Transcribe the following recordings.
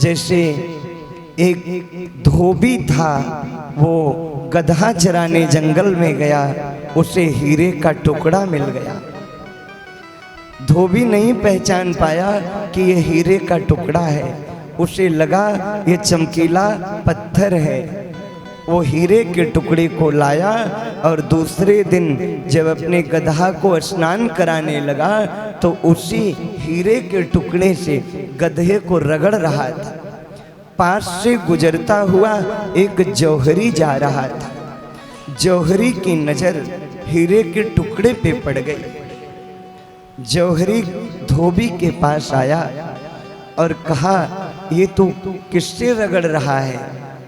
जैसे एक धोबी था, वो गधा चराने जंगल में गया, उसे हीरे का टुकड़ा मिल गया। धोबी नहीं पहचान पाया कि ये हीरे का टुकड़ा है, उसे लगा ये चमकीला पत्थर है। वो हीरे के टुकड़े को लाया और दूसरे दिन जब अपने गधा को स्नान कराने लगा तो उसी हीरे के टुकड़े से गधे को रगड़ रहा था। पास से गुजरता हुआ एक जौहरी जा रहा था। जौहरी की नजर हीरे के टुकड़े पे पड़ गई। जौहरी धोबी के पास आया और कहा, ये तू किससे रगड़ रहा है?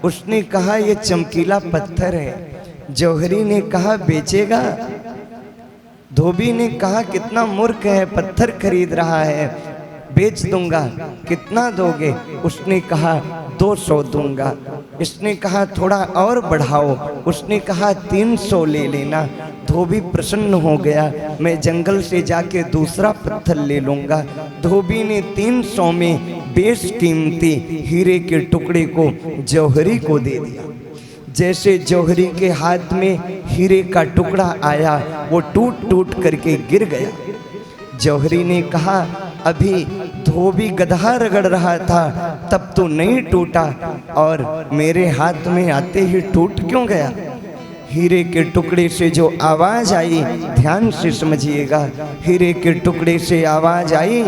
उसने कहा, ये चमकीला पत्थर है। जौहरी ने कहा, बेचेगा? धोबी ने कहा, कितना मूर्ख है, पत्थर खरीद रहा है, बेच दूंगा। कितना दोगे? उसने कहा, 200 दूंगा। इसने कहा, थोड़ा और बढ़ाओ। उसने कहा, 300 ले लेना। धोबी प्रसन्न हो गया, मैं जंगल से जाके दूसरा पत्थर ले लूंगा। धोबी ने 300 में बेशकीमती हीरे के टुकड़े को जौहरी को दे दिया। जैसे जौहरी के हाथ में हीरे का टुकड़ा आया, वो टूट टूट करके गिर गया। जौहरी ने कहा, अभी धोबी गधा रगड़ रहा था तब तो नहीं टूटा, और मेरे हाथ में आते ही टूट क्यों गया? हीरे के टुकड़े से जो आवाज आई, ध्यान से समझिएगा, हीरे के टुकड़े से आवाज आई।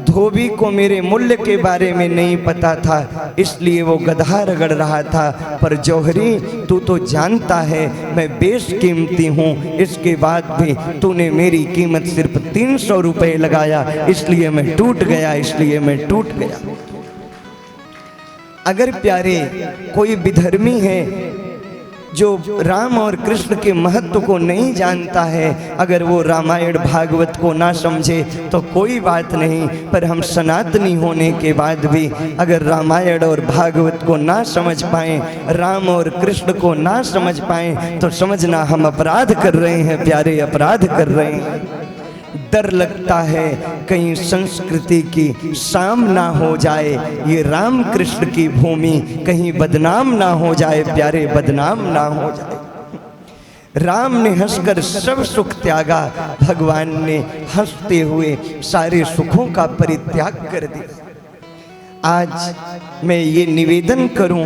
धोबी को मेरे मूल्य के बारे में नहीं पता था, इसलिए वो गधा रगड़ रहा था। पर जौहरी, तू तो जानता है मैं बेशकीमती हूँ, इसके बाद भी तूने मेरी कीमत सिर्फ 300 रुपये लगाया, इसलिए मैं टूट गया, इसलिए मैं टूट गया। अगर प्यारे कोई विधर्मी है जो राम और कृष्ण के महत्व को नहीं जानता है, अगर वो रामायण भागवत को ना समझे तो कोई बात नहीं, पर हम सनातनी होने के बाद भी अगर रामायण और भागवत को ना समझ पाएं, राम और कृष्ण को ना समझ पाएं, तो समझना हम अपराध कर रहे हैं प्यारे, अपराध कर रहे हैं। डर लगता है कहीं संस्कृति की शाम ना हो जाए, ये राम कृष्ण की भूमि कहीं बदनाम ना हो जाए प्यारे, बदनाम ना हो जाए। राम ने हंसकर सब सुख त्यागा, भगवान ने हंसते हुए सारे सुखों का परित्याग कर दिया। आज मैं ये निवेदन करूं,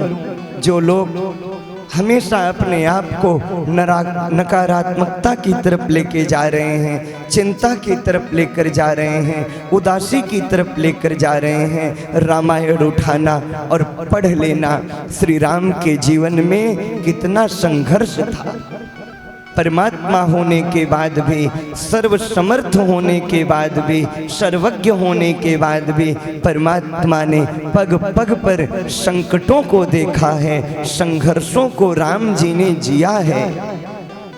जो लोग हमेशा अपने आप को नकारात्मकता की तरफ लेके जा रहे हैं, चिंता की तरफ लेकर जा रहे हैं, उदासी की तरफ लेकर जा रहे हैं, रामायण उठाना और पढ़ लेना। श्री राम के जीवन में कितना संघर्ष था। परमात्मा होने के बाद भी, सर्वसमर्थ होने के बाद भी, सर्वज्ञ होने के बाद भी परमात्मा ने पग पग पर संकटों को देखा है, संघर्षों को राम जी ने जिया है।